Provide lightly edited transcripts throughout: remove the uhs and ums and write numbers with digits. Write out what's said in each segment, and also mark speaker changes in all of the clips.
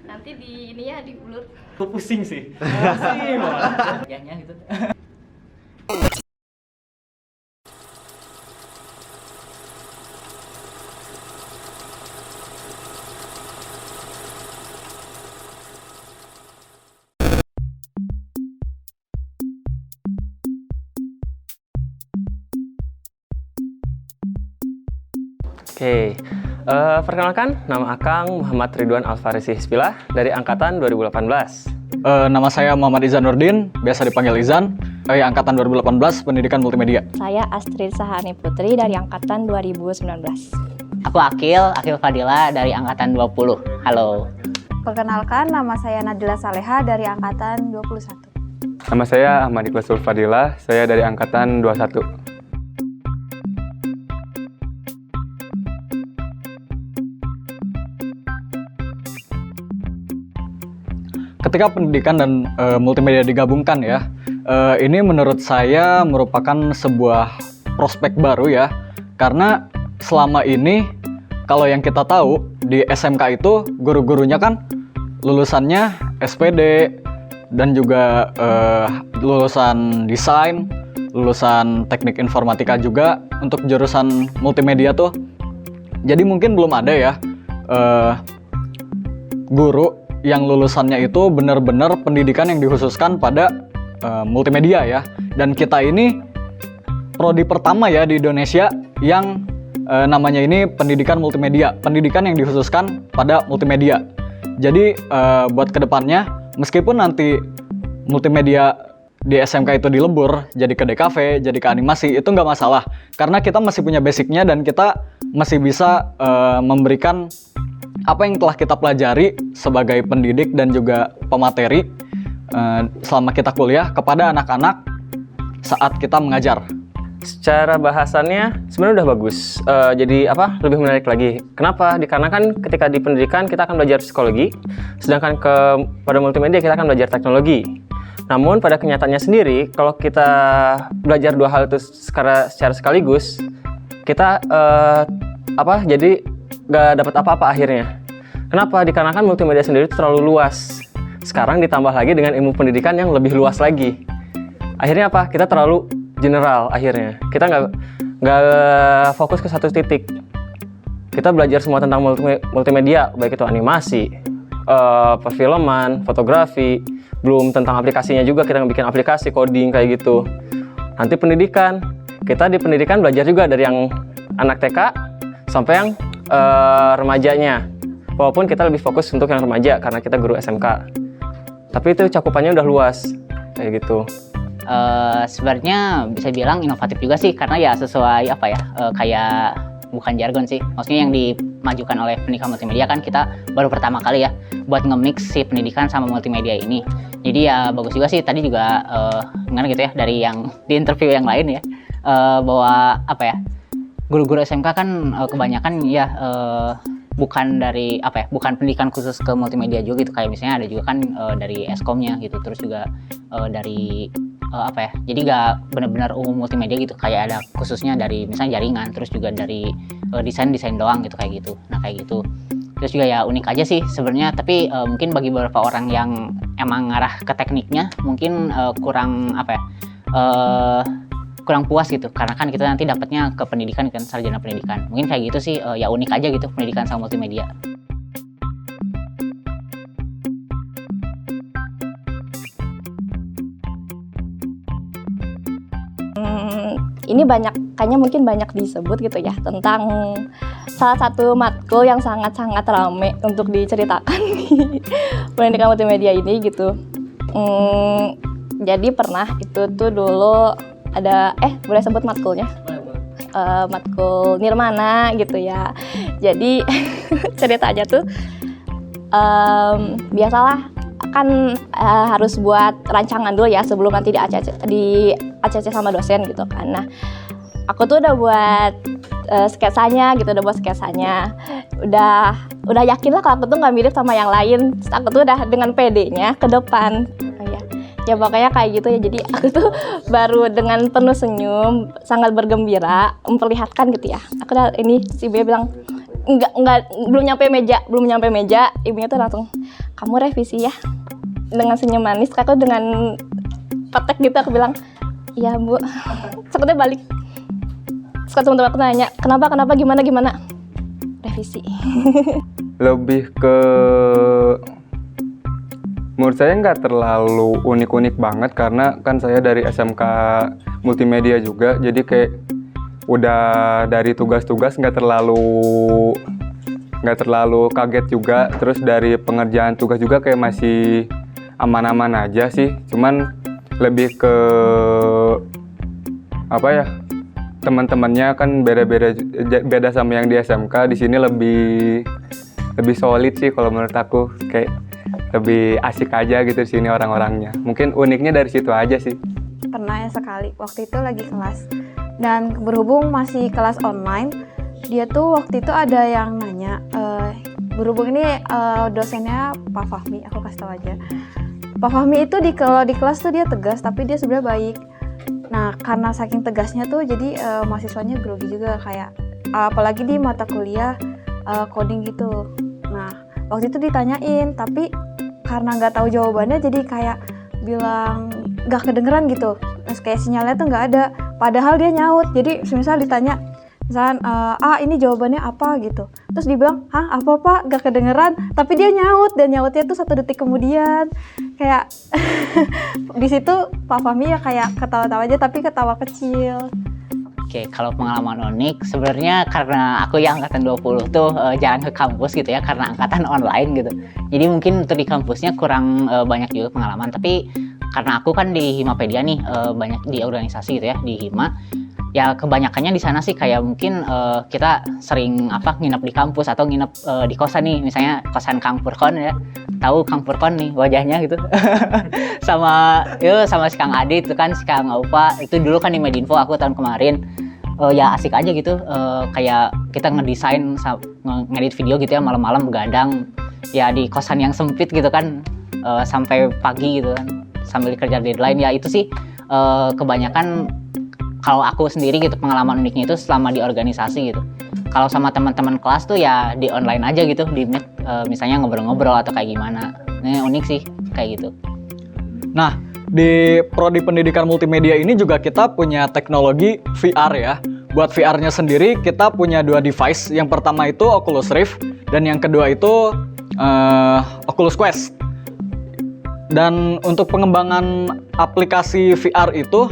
Speaker 1: Nanti di ini ya, di ulut.
Speaker 2: Aku pusing sih. Pusing malah.
Speaker 3: Kayaknya gitu.
Speaker 2: Oke, perkenalkan, nama Akang Muhammad Ridwan Alfarisi Hisbilah dari Angkatan 2018.
Speaker 4: Nama saya Muhammad Izan Nurdin, biasa dipanggil Izan, dari Angkatan 2018, Pendidikan Multimedia.
Speaker 1: Saya Astrid Sahani Putri dari Angkatan 2019.
Speaker 3: Aku Akil Fadila dari Angkatan 20. Halo.
Speaker 5: Perkenalkan, nama saya Nadila Saleha dari Angkatan 21.
Speaker 6: Nama saya Ahmad Ikhlas Fadilah, saya dari Angkatan 21.
Speaker 4: Ketika pendidikan dan multimedia digabungkan ya, ini menurut saya merupakan sebuah prospek baru ya. Karena selama ini kalau yang kita tahu di SMK itu guru-gurunya kan lulusannya SPD dan juga lulusan desain, lulusan teknik informatika juga untuk jurusan multimedia tuh. Jadi mungkin belum ada ya guru yang lulusannya itu benar-benar pendidikan yang dikhususkan pada multimedia ya. Dan kita ini prodi pertama ya di Indonesia yang namanya ini pendidikan multimedia, pendidikan yang dikhususkan pada multimedia. Jadi buat kedepannya, meskipun nanti multimedia di SMK itu dilebur jadi ke DKV, jadi ke animasi, itu nggak masalah karena kita masih punya basicnya dan kita masih bisa memberikan apa yang telah kita pelajari sebagai pendidik dan juga pemateri selama kita kuliah kepada anak-anak saat kita mengajar.
Speaker 2: Secara bahasannya sebenarnya udah bagus. Jadi lebih menarik lagi. Kenapa? Dikarenakan ketika di pendidikan kita akan belajar psikologi, sedangkan pada multimedia kita akan belajar teknologi. Namun pada kenyataannya sendiri, kalau kita belajar dua hal itu secara sekaligus, kita jadi nggak dapat apa-apa akhirnya. Kenapa? Dikarenakan multimedia sendiri itu terlalu luas. Sekarang ditambah lagi dengan ilmu pendidikan yang lebih luas lagi. Akhirnya apa? Kita terlalu general akhirnya. Kita nggak fokus ke satu titik. Kita belajar semua tentang multimedia, baik itu animasi, perfilman, fotografi, belum tentang aplikasinya juga, kita bikin aplikasi, coding kayak gitu. Nanti pendidikan, kita di pendidikan belajar juga dari yang anak TK sampai yang remajanya. Walaupun kita lebih fokus untuk yang remaja karena kita guru SMK. Tapi itu cakupannya udah luas kayak gitu.
Speaker 3: Sebenarnya bisa bilang inovatif juga sih karena ya sesuai kayak bukan jargon sih. Maksudnya yang dimajukan oleh pendidikan multimedia kan kita baru pertama kali ya buat nge-mix si pendidikan sama multimedia ini. Jadi ya bagus juga sih tadi juga gitu ya dari yang di interview yang lain ya bahwa guru-guru SMK kan kebanyakan ya bukan dari bukan pendidikan khusus ke multimedia juga gitu, kayak misalnya ada juga kan dari Eskomnya gitu, terus juga dari jadi nggak benar-benar umum multimedia gitu, kayak ada khususnya dari misalnya jaringan, terus juga dari desain doang gitu kayak gitu. Nah kayak gitu terus juga ya unik aja sih sebenarnya, tapi mungkin bagi beberapa orang yang emang ngarah ke tekniknya mungkin kurang kurang puas gitu, karena kan kita nanti dapatnya ke pendidikan kan, sarjana pendidikan. Mungkin kayak gitu sih, ya unik aja gitu pendidikan sama multimedia.
Speaker 1: Ini kayaknya mungkin banyak disebut gitu ya tentang salah satu matkul yang sangat-sangat rame untuk diceritakan di pendidikan multimedia ini gitu. Jadi pernah itu tuh dulu ada boleh sebut matkulnya? Matkul Nirmana gitu ya. Jadi ceritanya tuh biasalah kan harus buat rancangan dulu ya sebelum nanti di ACC sama dosen gitu kan. Nah, aku tuh udah buat sketsanya gitu, udah buat sketsanya. Udah yakin lah kalau aku tuh nggak mirip sama yang lain. Terus aku tuh udah dengan PD-nya ke depan. Ya makanya kayak gitu ya, jadi aku tuh baru dengan penuh senyum, sangat bergembira memperlihatkan gitu ya. Aku udah si B bilang, belum nyampe meja, ibunya tuh langsung, kamu revisi ya, dengan senyum manis. Aku dengan petek gitu aku bilang, iya bu. Terus aku balik. Terus teman-teman aku nanya, kenapa gimana revisi.
Speaker 6: Lebih ke menurut saya nggak terlalu unik-unik banget karena kan saya dari SMK Multimedia juga, jadi kayak udah dari tugas-tugas nggak terlalu kaget juga. Terus dari pengerjaan tugas juga kayak masih aman-aman aja sih. Cuman lebih ke apa ya, teman-temannya kan beda sama yang di SMK. Di sini lebih solid sih kalau menurut aku, kayak lebih asik aja gitu di sini orang-orangnya. Mungkin uniknya dari situ aja sih.
Speaker 5: Pernah ya sekali, waktu itu lagi kelas. Dan berhubung masih kelas online, dia tuh waktu itu ada yang nanya, berhubung ini dosennya Pak Fahmi, aku kasih tau aja. Pak Fahmi itu kalau di kelas tuh dia tegas, tapi dia sebenarnya baik. Nah, karena saking tegasnya tuh, jadi mahasiswanya grogi juga, kayak apalagi di mata kuliah coding gitu. Nah, waktu itu ditanyain, tapi karena nggak tahu jawabannya, jadi kayak bilang nggak kedengeran gitu. Terus kayak sinyalnya tuh nggak ada. Padahal dia nyaut. Jadi misal ditanya, misalkan ini jawabannya apa gitu. Terus dibilang, apa pak? Nggak kedengeran. Tapi dia nyaut, dan nyautnya tuh 1 detik kemudian. Kayak di situ Pak Fahmi ya kayak ketawa-tawa aja, tapi ketawa kecil.
Speaker 3: Oke, kalau pengalaman unik sebenarnya karena aku yang angkatan 20 tuh jarang ke kampus gitu ya, karena angkatan online gitu. Jadi mungkin untuk di kampusnya kurang banyak juga pengalaman, tapi karena aku kan di Himapedia nih, banyak di organisasi gitu ya, di Hima. Ya kebanyakannya di sana sih kayak mungkin kita sering nginep di kampus atau nginep di kosan nih, misalnya kosan Kang Purkon ya. Tahu Kang Purkon nih wajahnya gitu. sama si Kang Adi itu kan, si Kang Aupa itu dulu kan di Medinfo aku tahun kemarin. Ya asik aja gitu, kayak kita ngedesain, ngedit video gitu ya, malam-malam begadang ya di kosan yang sempit gitu kan, sampai pagi gitu kan, sambil kerja deadline. Ya itu sih kebanyakan kalau aku sendiri gitu, pengalaman uniknya itu selama di organisasi gitu. Kalau sama teman-teman kelas tuh ya di online aja gitu, di Meet, misalnya ngobrol-ngobrol atau kayak gimana. Ini unik sih kayak gitu.
Speaker 4: Nah, di Prodi Pendidikan Multimedia ini juga kita punya teknologi VR ya. Buat VR-nya sendiri kita punya 2 device. Yang pertama itu Oculus Rift dan yang kedua itu Oculus Quest. Dan untuk pengembangan aplikasi VR itu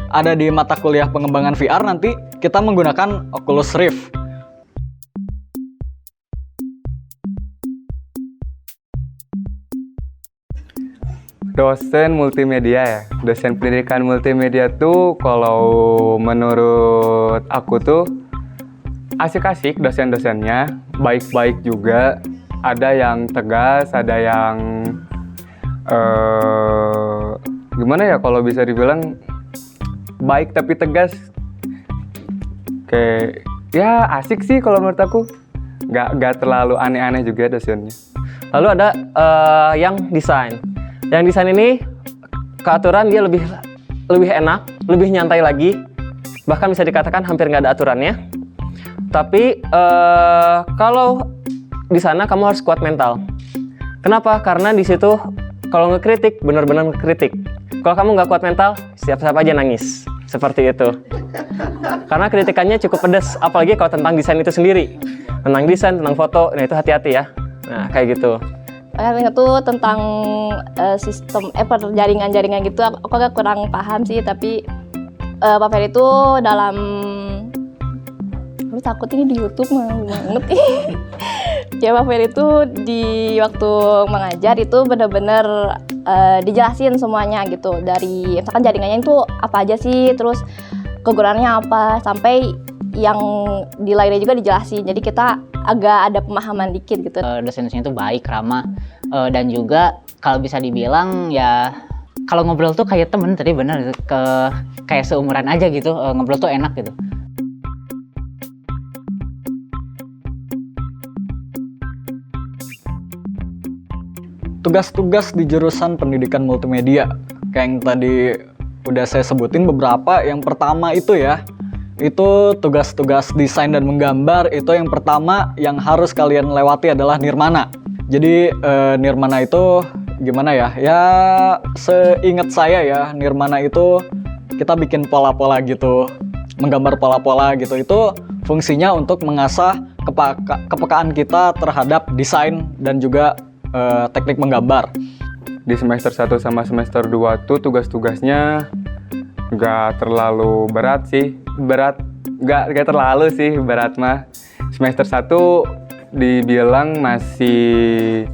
Speaker 4: ada di mata kuliah pengembangan VR, nanti kita menggunakan Oculus Rift.
Speaker 6: Dosen multimedia ya, dosen pendidikan multimedia tuh kalau menurut aku tuh asik-asik dosen-dosennya, baik-baik juga. Ada yang tegas, ada yang gimana ya kalau bisa dibilang baik tapi tegas. Kayak ya asik sih kalau menurut aku, nggak terlalu aneh-aneh juga dosennya.
Speaker 2: Lalu ada yang desain. Yang desain ini keaturan dia lebih enak, lebih nyantai lagi. Bahkan bisa dikatakan hampir nggak ada aturannya. Tapi kalau di sana kamu harus kuat mental. Kenapa? Karena di situ kalau ngekritik benar-benar ngekritik. Kalau kamu nggak kuat mental, siap-siap aja nangis. Seperti itu. Karena kritikannya cukup pedas, apalagi kalau tentang desain itu sendiri. Tentang desain, tentang foto, nah itu hati-hati ya. Nah, kayak gitu.
Speaker 1: Itu tentang sistem jaringan-jaringan gitu aku agak kurang paham sih, tapi Pak Ferry itu dalam, lu takut ini di YouTube banget. Ya Pak Ferry itu di waktu mengajar itu benar-benar dijelasin semuanya gitu, dari misalkan jaringannya itu apa aja sih, terus kegunaannya apa, sampai yang di lainnya juga dijelasin. Jadi kita agak ada pemahaman dikit gitu.
Speaker 3: Dosen-dosennya itu baik, ramah, dan juga kalau bisa dibilang ya kalau ngobrol tuh kayak temen, tadi bener kayak seumuran aja gitu, ngobrol tuh enak gitu.
Speaker 4: Tugas-tugas di jurusan pendidikan multimedia, kayak yang tadi udah saya sebutin beberapa. Yang pertama itu ya, itu tugas-tugas desain dan menggambar itu yang pertama yang harus kalian lewati adalah nirmana. Jadi nirmana itu gimana ya? Ya seingat saya ya, nirmana itu kita bikin pola-pola gitu, menggambar pola-pola gitu. Itu fungsinya untuk mengasah kepekaan kita terhadap desain dan juga teknik menggambar.
Speaker 6: Di semester 1 sama semester 2 tuh tugas-tugasnya nggak terlalu berat sih. Nggak terlalu sih berat mah. Semester 1 dibilang masih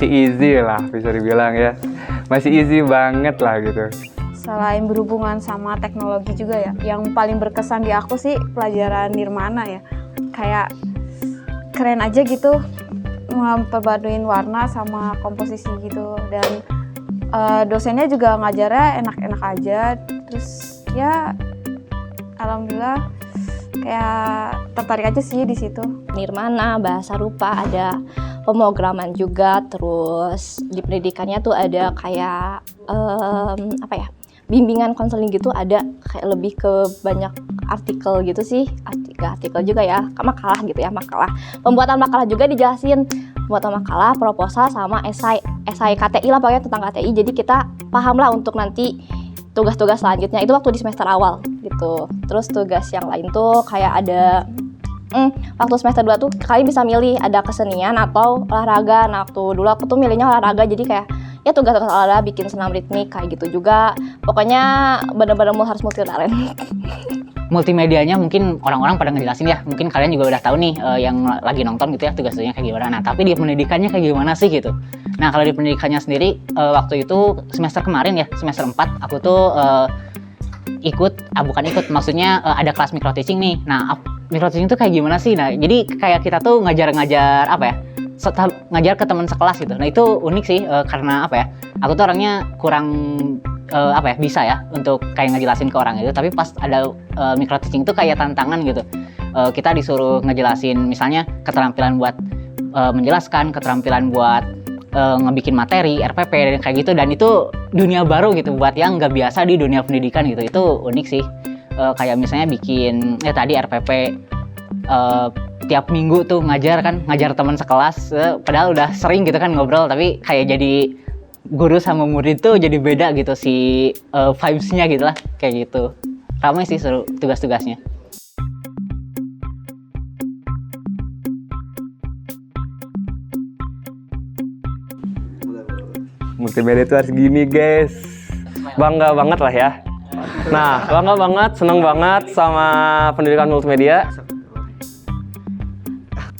Speaker 6: easy lah, bisa dibilang ya. Masih easy banget lah gitu.
Speaker 5: Selain berhubungan sama teknologi juga ya, yang paling berkesan di aku sih pelajaran nirmana ya. Kayak keren aja gitu, memperbaduin warna sama komposisi gitu. Dan dosennya juga ngajarnya enak-enak aja. Terus ya alhamdulillah kayak tertarik aja sih di situ.
Speaker 1: Nirmana, bahasa rupa, ada pemrograman juga, terus di pendidikannya tuh ada kayak bimbingan konseling gitu, ada kayak lebih ke banyak artikel gitu sih, artikel juga ya, makalah gitu ya, makalah. Pembuatan makalah juga dijelasin, pembuatan makalah, proposal sama esai KTI lah pokoknya tentang KTI. Jadi kita paham lah untuk nanti tugas-tugas selanjutnya, itu waktu di semester awal gitu. Terus tugas yang lain tuh kayak ada waktu semester 2 tuh kalian bisa milih ada kesenian atau olahraga. Nah waktu dulu aku tuh milihnya olahraga, jadi kayak ya tugas-tugas olahraga, bikin senam ritmik kayak gitu juga. Pokoknya bener-bener harus multi talent.
Speaker 3: Multimedianya mungkin orang-orang pada ngejelasin ya, mungkin kalian juga udah tahu nih yang lagi nonton gitu ya tugas-tugasnya kayak gimana. Nah tapi di pendidikannya kayak gimana sih gitu. Nah kalau di pendidikannya sendiri waktu itu semester kemarin ya, semester 4 aku tuh maksudnya ada kelas micro teaching nih. Nah micro teaching itu kayak gimana sih? Nah jadi kayak kita tuh ngajar apa ya, ngajar ke teman sekelas gitu. Nah itu unik sih karena apa ya, aku tuh orangnya kurang bisa ya untuk kayak ngejelasin ke orang itu. Tapi pas ada micro teaching itu kayak tantangan gitu. Kita disuruh ngejelasin misalnya keterampilan buat menjelaskan, keterampilan buat ngebikin materi, RPP dan kayak gitu. Dan itu dunia baru gitu buat yang nggak biasa di dunia pendidikan gitu. Itu unik sih. Kayak misalnya bikin tadi RPP tiap minggu tuh ngajar teman sekelas, padahal udah sering gitu kan ngobrol, tapi kayak jadi guru sama murid tuh jadi beda gitu si vibes-nya gitu lah, kayak gitu. Ramai sih seru tugas-tugasnya.
Speaker 6: Multimedia itu harus gini guys.
Speaker 2: Bangga banget lah ya. Nah, bangga banget, seneng banget sama pendidikan multimedia.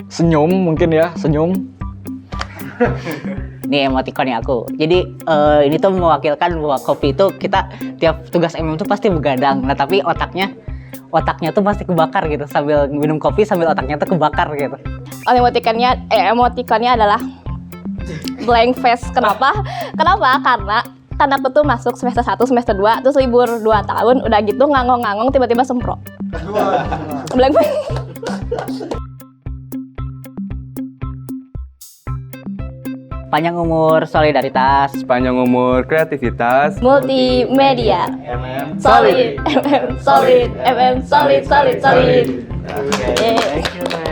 Speaker 4: Senyum mungkin ya, senyum.
Speaker 3: Ini emotikonnya aku. Jadi ini tuh mewakilkan bahwa kopi itu kita tiap tugas MM tuh pasti begadang. Nah tapi otaknya tuh pasti kebakar gitu sambil minum kopi sambil otaknya tuh kebakar gitu.
Speaker 1: Emotikonnya adalah blank face. Kenapa? Karena aku tuh masuk semester 1, semester 2, terus libur 2 tahun, udah gitu ngangong-ngangong tiba-tiba semprot. Blank face.
Speaker 3: Panjang umur solidaritas,
Speaker 6: Sepanjang umur kreativitas.
Speaker 1: Multimedia. Solid. MM solid. MM solid.
Speaker 3: Okay.
Speaker 1: Yeay.